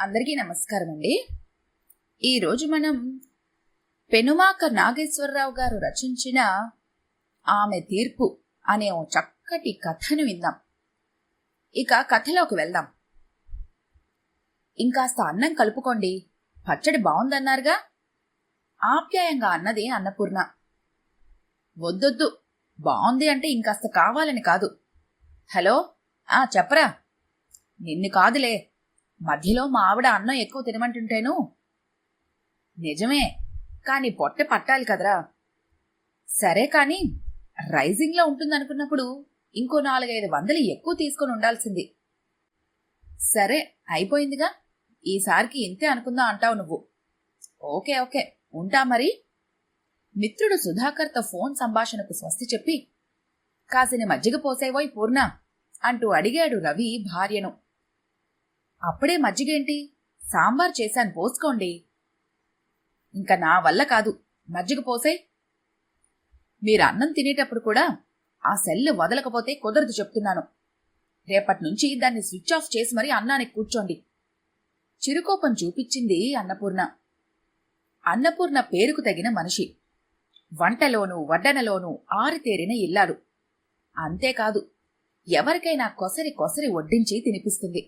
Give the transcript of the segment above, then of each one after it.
అందరికీ నమస్కారం అండి. ఈరోజు మనం పెనుమాక నాగేశ్వరరావు గారు రచించిన ఆమె తీర్పు అనే ఓ చక్కటి కథను విందాం. ఇక కథలోకి వెళ్దాం. ఇంకాస్త అన్నం కలుపుకోండి, పచ్చడి బాగుందన్నారుగా, ఆప్యాయంగా అన్నది అన్నపూర్ణ. వద్దొద్దు, బాగుంది అంటే ఇంకాస్త కావాలని కాదు. హలో, చెప్పరా. నిన్ను కాదులే, మధ్యలో మా ఆవిడ అన్నం ఎక్కువ తినమంటుంటేను. నిజమే, కాని పొట్ట పట్టాలి కదరా. సరే కాని రైజింగ్లో ఉంటుందనుకున్నప్పుడు ఇంకో 4-5 వందలు ఎక్కువ తీసుకొని ఉండాల్సింది. సరే అయిపోయిందిగా, ఈసారికి ఇంతే అనుకుందా అంటావు నువ్వు. ఓకే ఓకే, ఉంటా మరి. మిత్రుడు సుధాకర్తో ఫోన్ సంభాషణకు స్వస్తి చెప్పి, కాసిని మజ్జిగ పోసేవోయ్ పూర్ణ అంటూ అడిగాడు రవి భార్యను. అప్పుడే మజ్జిగేంటి, సాంబార్ చేశాను, పోసుకోండి. ఇంకా నా వల్ల కాదు, మజ్జిగ పోసే. మీరు అన్నం తినేటప్పుడు కూడా ఆ సెల్లు వదలకపోతే కుదరదు చెప్తున్నాను. రేపటి నుంచి దాన్ని స్విచ్ ఆఫ్ చేసి మరీ అన్నానికి కూర్చోండి. చిరుకోపం చూపించింది అన్నపూర్ణ. అన్నపూర్ణ పేరుకు తగిన మనిషి, వంటలోనూ వడ్డనలోనూ ఆరితేరిన ఇల్లాలు. అంతేకాదు, ఎవరికైనా కొసరి వడ్డించి తినిపిస్తుంది.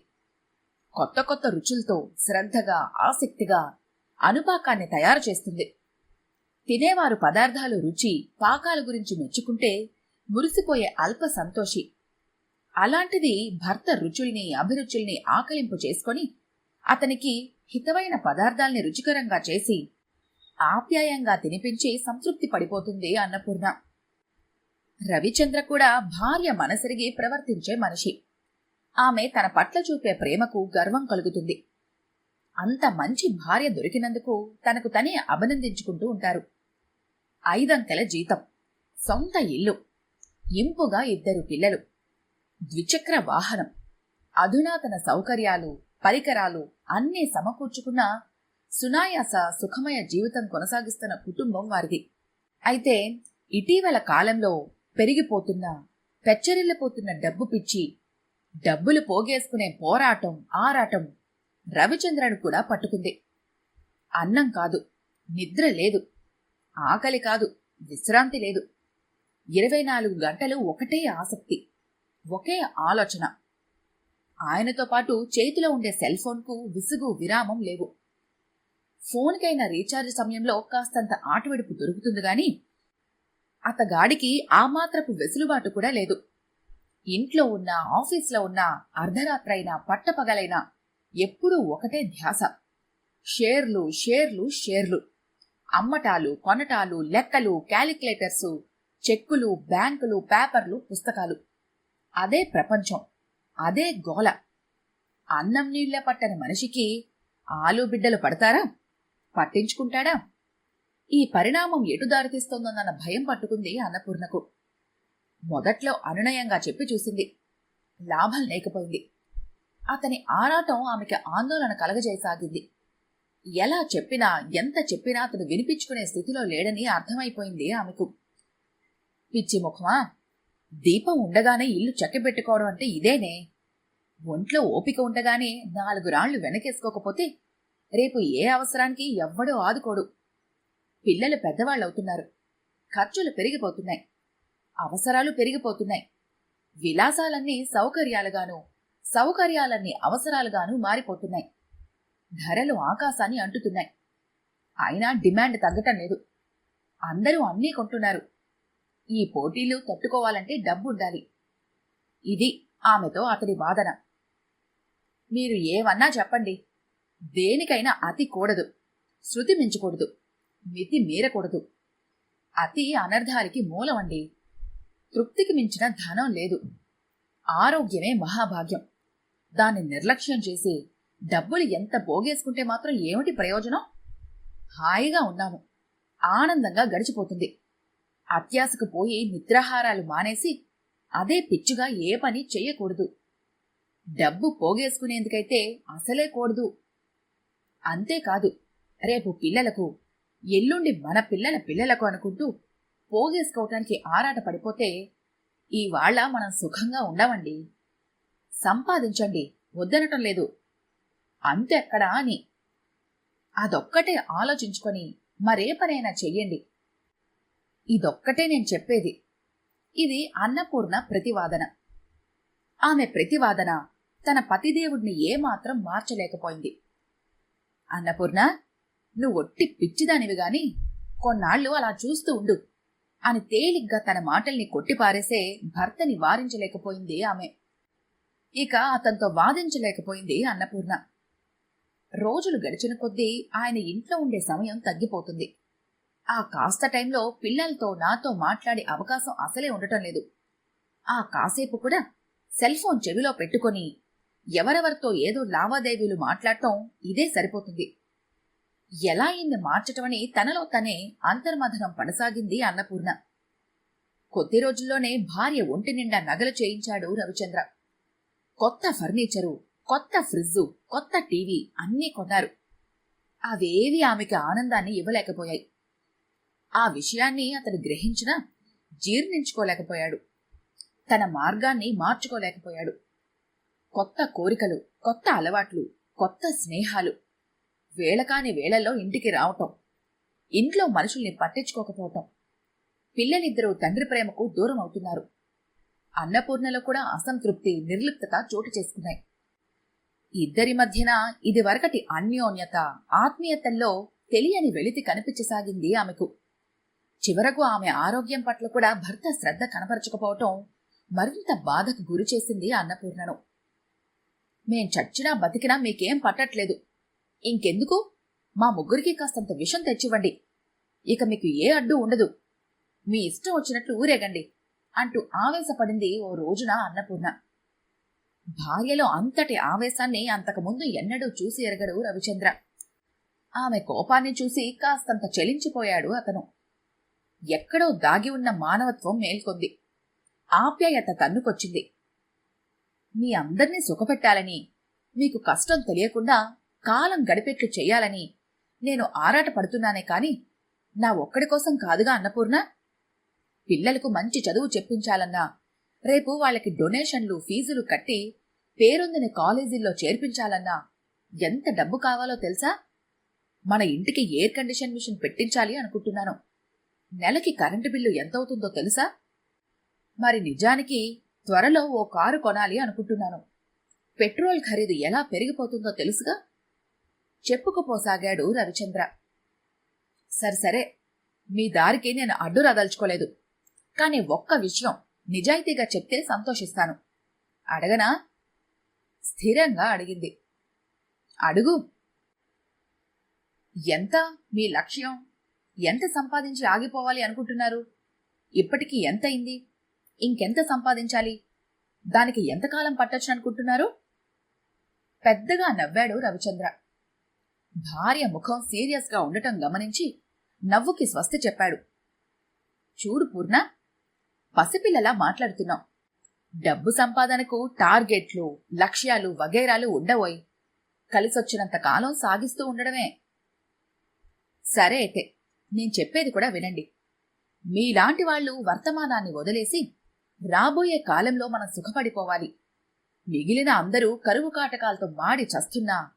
కొత్త కొత్త రుచులతో శ్రద్ధగా ఆసక్తిగా అనుపాకాన్ని తయారు చేస్తుంది. తినేవారు పదార్థాలు రుచి పాకాల గురించి మెచ్చుకుంటే మురిసిపోయే అల్ప సంతోషి. అలాంటిది భర్త రుచుల్ని అభిరుచుల్ని ఆకలింపు చేసుకొని అతనికి హితమైన పదార్థాల్ని రుచికరంగా చేసి ఆప్యాయంగా తినిపించి సంతృప్తి పడిపోతుంది అన్నపూర్ణ. రవిచంద్ర కూడా భార్య మనసరిగి ప్రవర్తించే మనిషి. ఆమె తన పట్ల చూపే ప్రేమకు గర్వం కలుగుతుంది. అంత మంచి భార్య దొరికినందుకు తనకు తనే అభినందించుకుంటూ ఉంటారు. 5 అంకెల జీతం, సొంత ఇల్లు, ఇంపుగా 2 పిల్లలు, ద్విచక్ర వాహనం, అధునాతన సౌకర్యాలు పరికరాలు అన్నీ సమకూర్చుకున్న సునాయాస సుఖమయ జీవితం కొనసాగిస్తున్న కుటుంబం వారిది. అయితే ఇటీవల కాలంలో పెచ్చరిల్లిపోతున్న డబ్బు పిచ్చి, డబ్బులు పోగేసుకునే పోరాటం ఆరాటం రవిచంద్రను కూడా పట్టుకుంది. అన్నం కాదు, నిద్ర లేదు, ఆకలి కాదు, విశ్రాంతి లేదు. 24 గంటలు ఒకటే ఆసక్తి, ఒకే ఆలోచన. ఆయనతో పాటు చేతిలో ఉండే సెల్ ఫోన్కు విసుగు విరామం లేవు. ఫోన్కైనా రీఛార్జ్ సమయంలో కాస్తంత ఆటవిడుపు దొరుకుతుంది గాని అతగాడికి ఆ మాత్రపు వెసులుబాటు కూడా లేదు. ఇంట్లో ఉన్నా ఆఫీస్లో ఉన్నా అర్ధరాత్రైనా పట్టపగలైనా ఎప్పుడూ ఒకటే ధ్యాస. షేర్లు షేర్లు షేర్లు, అమ్మటాలు కొనటాలు, లెక్కలు, క్యాలిక్యులేటర్సు, చెక్కులు, బ్యాంకులు, పేపర్లు, పుస్తకాలు. అదే ప్రపంచం, అదే గోల. అన్నం నీళ్ల పట్టని మనిషికి ఆలు బిడ్డలు పడతారా? పట్టించుకుంటాడా? ఈ పరిణామం ఎటు దారితీస్తోందన్న భయం పట్టుకుంది అన్నపూర్ణకు. మొదట్లో అనునయంగా చెప్పి చూసింది, లాభం లేకపోయింది. అతని ఆరాటం ఆమెకి ఆందోళన కలగజేసాగింది. ఎలా చెప్పినా ఎంత చెప్పినా అతను వినిపించుకునే స్థితిలో లేడని అర్థమైపోయింది ఆమెకు. పిచ్చి ముఖమా, దీపం ఉండగానే ఇల్లు చక్కబెట్టుకోవడం అంటే ఇదేనే. ఒంట్లో ఓపిక ఉండగానే 4 రాళ్లు వెనకేసుకోకపోతే రేపు ఏ అవసరానికి ఎవ్వడూ ఆదుకోడు. పిల్లలు పెద్దవాళ్ళవుతున్నారు, ఖర్చులు పెరిగిపోతున్నాయి, అవసరాలు పెరిగిపోతున్నాయి. విలాసాలన్నీ సౌకర్యాలుగాను, సౌకర్యాలన్నీ అవసరాలుగాను మారిపోతున్నాయి. ధరలు ఆకాశాన్ని అంటుతున్నాయి. అయినా డిమాండ్ తగ్గటం లేదు. అందరూ అన్నీ కొంటున్నారు. ఈ పోటీలు తట్టుకోవాలంటే డబ్బుండాలి. ఇది ఆమెతో అతడి వాదన. మీరు ఏమన్నా చెప్పండి, దేనికైనా అతి కూడదు, శృతి మించకూడదు, మితి మీరకూడదు. అతి అనర్థాలకి మూలమండి. తృప్తికి మించిన ధనం లేదు. ఆరోగ్యమే మహాభాగ్యం. దాన్ని నిర్లక్ష్యం చేసి డబ్బులు ఎంత పోగేసుకుంటే మాత్రం ఏమిటి ప్రయోజనం? హాయిగా ఉన్నాము, ఆనందంగా గడిచిపోతుంది. అత్యాశకు పోయి నిద్రాహారాలు మానేసి అదే పిచ్చిగా ఏ పని చెయ్యకూడదు. డబ్బు పోగేసుకునేందుకైతే అసలే కూడదు. అంతేకాదు, రేపు పిల్లలకు, ఎల్లుండి మన పిల్లల పిల్లలకు అనుకుంటూ పోగేసుకోవటానికి ఆరాట పడిపోతే ఇవాళ మనం సుఖంగా ఉండవండి. సంపాదించండి, వద్దనటం లేదు. అంతెక్కడా అని. అదొక్కటే ఆలోచించుకొని మరే పనైనా చెయ్యండి. ఇదొక్కటే నేను చెప్పేది. ఇది అన్నపూర్ణ ప్రతివాదన. ఆమె ప్రతివాదన తన పతిదేవుడిని ఏమాత్రం మార్చలేకపోయింది. అన్నపూర్ణ, నువ్వొట్టి పిచ్చిదానివి గాని కొన్నాళ్లు అలా చూస్తూ ఉండు అని తేలిగ్గా తన మాటల్ని కొట్టిపారేసే భర్తని వారించలేకపోయింది ఆమె. ఇక అతనితో వాదించలేకపోయింది అన్నపూర్ణ. రోజులు గడిచిన కొద్దీ ఆయన ఇంట్లో ఉండే సమయం తగ్గిపోతుంది. ఆ కాస్త టైంలో పిల్లలతో నాతో మాట్లాడే అవకాశం అసలే ఉండటం లేదు. ఆ కాసేపు కూడా సెల్ ఫోన్ చెవిలో పెట్టుకొని ఎవరెవరితో ఏదో లావాదేవీలు మాట్లాడటం ఇదే సరిపోతుంది. ఎలా ఇన్ని మార్చటమని తనలో తనే అంతర్మథనం పడసాగింది అన్నపూర్ణ. కొద్ది రోజుల్లోనే భార్య ఒంటి నిండా నగలు చేయించాడు రవిచంద్ర. కొత్త ఫర్నిచరు, కొత్త ఫ్రిడ్జు, కొత్త టీవీ అన్నీ కొన్నారు. అవేవి ఆమెకి ఆనందాన్ని ఇవ్వలేకపోయాయి. ఆ విషయాన్ని అతను గ్రహించినా జీర్ణించుకోలేకపోయాడు. తన మార్గాన్ని మార్చుకోలేకపోయాడు. కొత్త కోరికలు, కొత్త అలవాట్లు, కొత్త స్నేహాలు, వేళకాని వేళల్లో ఇంటికి రావటం, ఇంట్లో మనుషుల్ని పట్టించుకోకపోవటం, పిల్లలిద్దరూ తండ్రి ప్రేమకు దూరం అవుతున్నారు. అన్నపూర్ణలో కూడా అసంతృప్తి, నిర్లిప్తత చోటు చేసుకున్నాయి. ఇద్దరి మధ్యన ఇదివరకటి అన్యోన్యత, ఆత్మీయతల్లో తెలియని వెలితి కనిపించసాగింది ఆమెకు. చివరకు ఆమె ఆరోగ్యం పట్ల కూడా భర్త శ్రద్ధ కనపరచకపోవటం మరింత బాధకు గురి చేసింది అన్నపూర్ణను. మేం చచ్చినా బతికినా మీకేం పట్టట్లేదు. ఇంకెందుకు? మా ముగ్గురికి కాస్తంత విషం తెచ్చివ్వండి. ఇక మీకు ఏ అడ్డు ఉండదు. మీ ఇష్టం వచ్చినట్లు ఊరేగండి అంటూ ఆవేశపడింది ఓ రోజున అన్నపూర్ణ. భార్యలో అంతటి ఆవేశాన్ని అంతకుముందు ఎన్నడూ చూసి ఎరగడు రవిచంద్ర. ఆమె కోపాన్ని చూసి కాస్తంత చెలించిపోయాడు అతను. ఎక్కడో దాగి ఉన్న మానవత్వం మేల్కొంది. ఆప్యాయత తన్నుకొచ్చింది. మీ అందర్నీ సుఖపెట్టాలని, మీకు కష్టం తెలియకుండా కాలం గడిపెట్లు చెయ్యాలని నేను ఆరాట పడుతున్నానే కాని నా ఒక్కడి కోసం కాదుగా అన్నపూర్ణ. పిల్లలకు మంచి చదువు చెప్పించాలన్నా, రేపు వాళ్ళకి డొనేషన్లు, ఫీజులు కట్టి పేరొందిన కాలేజీల్లో చేర్పించాలన్నా ఎంత డబ్బు కావాలో తెలుసా? మన ఇంటికి ఎయిర్ కండిషన్ మిషన్ పెట్టించాలి అనుకుంటున్నాను. నెలకి కరెంటు బిల్లు ఎంతవుతుందో తెలుసా? మరి నిజానికి త్వరలో ఓ కారు కొనాలి అనుకుంటున్నాను. పెట్రోల్ ఖరీదు ఎలా పెరిగిపోతుందో తెలుసుగా? చెప్పుకుపోసాగాడు రవిచంద్ర. సరే, మీ దారికి నేను అడ్డు రదల్చుకోలేదు. కాని ఒక్క విషయం నిజాయితీగా చెప్తే సంతోషిస్తాను. అడగనా? స్థిరంగా అడిగింది. అడుగు. ఎంత మీ లక్ష్యం? ఎంత సంపాదించి ఆగిపోవాలి అనుకుంటున్నారు? ఇప్పటికీ ఎంతయింది? ఇంకెంత సంపాదించాలి? దానికి ఎంతకాలం పట్టొచ్చు అనుకుంటున్నారు? పెద్దగా నవ్వాడు రవిచంద్ర. భార్య ముఖం సీరియస్గా ఉండటం గమనించి నవ్వుకి స్వస్తి చెప్పాడు. చూడు పూర్ణ, పసిపిల్లలా మాట్లాడుతున్నాం. డబ్బు సంపాదనకు టార్గెట్లు, లక్ష్యాలు వగైరాలు ఉండవోయ్. కలిసొచ్చినంత కాలం సాగిస్తూ ఉండడమే. సరే అయితే, నేను చెప్పేది కూడా వినండి. మీలాంటి వాళ్లు వర్తమానాన్ని వదిలేసి రాబోయే కాలంలో మనం సుఖపడిపోవాలి. మిగిలిన అందరూ కరువు కాటకాలతో మాడి చస్తున్నా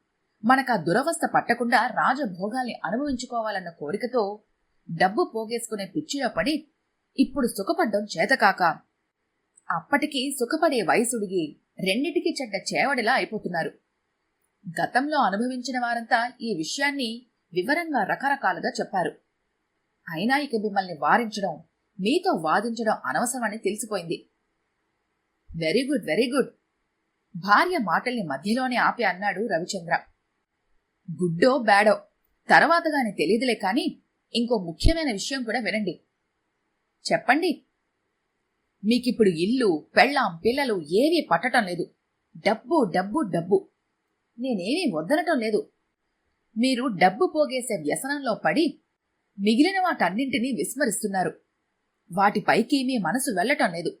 మనకా దురవస్థ పట్టకుండా రాజభోగాల్ని అనుభవించుకోవాలన్న కోరికతో డబ్బు పోగేసుకునే పిచ్చిలో పడి ఇప్పుడు సుఖపడ్డం చేతకాక అప్పటికి సుఖపడే వయసుడిగి రెండిటికి చెడ్డ చేవడిలా అయిపోతున్నారు. గతంలో అనుభవించిన వారంతా ఈ విషయాన్ని వివరంగా రకరకాలుగా చెప్పారు. అయినా ఇక మిమ్మల్ని వారించడం, మీతో వాదించడం అనవసరమని తెలిసిపోయింది. Very good, very good. భార్య మాటల్ని మధ్యలోనే ఆపి అన్నాడు రవిచంద్ర. గుడ్డో బ్యాడో తర్వాతగాని తెలియదులే కాని ఇంకో ముఖ్యమైన విషయం కూడా వినండి. చెప్పండి. మీకిప్పుడు ఇల్లు, పెళ్ళాం, పిల్లలు ఏవీ పట్టటం లేదు. డబ్బు డబ్బు డబ్బు. నేనేమీ వద్దనటం లేదు. మీరు డబ్బు పోగేసే వ్యసనంలో పడి మిగిలిన వాటన్నింటినీ విస్మరిస్తున్నారు. వాటిపైకి మీ మనసు వెళ్లటం లేదు.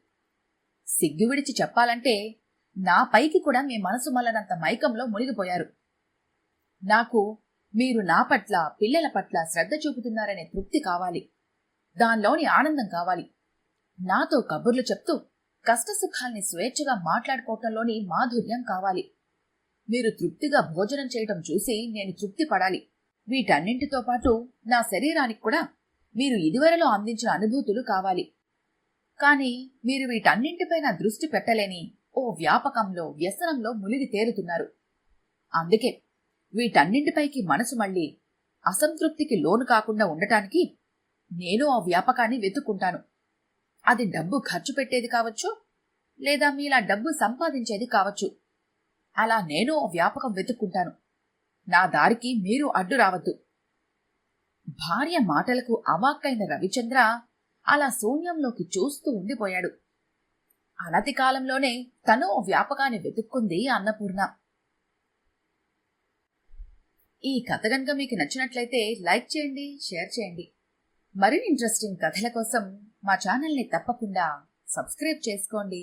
సిగ్గు విడిచి చెప్పాలంటే నా పైకి కూడా మీ మనసు మల్లనంత మైకంలో మునిగిపోయారు. నాకు మీరు నా పట్ల, పిల్లల పట్ల శ్రద్ధ చూపుతున్నారనే తృప్తి కావాలి. దానిలోని ఆనందం కావాలి. నాతో కబుర్లు చెప్తూ కష్టసుఖాల్ని స్వేచ్ఛగా మాట్లాడుకోవటంలోని మాధుర్యం కావాలి. మీరు తృప్తిగా భోజనం చేయటం చూసి నేను తృప్తి పడాలి. వీటన్నింటితో పాటు నా శరీరానికి కూడా మీరు ఇదివరలో అందించిన అనుభూతులు కావాలి. కాని మీరు వీటన్నింటిపైన దృష్టి పెట్టలేని ఓ వ్యాపకంలో, వ్యసనంలో మునిగి తేలుతున్నారు. అందుకే వీటన్నింటిపైకి మనసు మళ్ళీ అసంతృప్తికి లోను కాకుండా ఉండటానికి నేను ఆ వ్యాపకాన్ని వెతుక్కుంటాను. అది డబ్బు ఖర్చు పెట్టేది కావచ్చు, లేదా మీలా డబ్బు సంపాదించేది కావచ్చు. అలా నేను ఆ వ్యాపకం వెతుక్కుంటాను. నా దారికి మీరు అడ్డు రావద్దు. భార్య మాటలకు అవాక్కైన రవిచంద్ర అలా శూన్యంలోకి చూస్తూ ఉండిపోయాడు. అనతి కాలంలోనే తను వ్యాపకాన్ని వెతుక్కుంది అన్నపూర్ణ. ఈ కథ గనుక మీకు నచ్చినట్లయితే లైక్ చేయండి, షేర్ చేయండి. మరిన్ని ఇంట్రెస్టింగ్ కథల కోసం మా ఛానల్ని తప్పకుండా సబ్స్క్రైబ్ చేసుకోండి.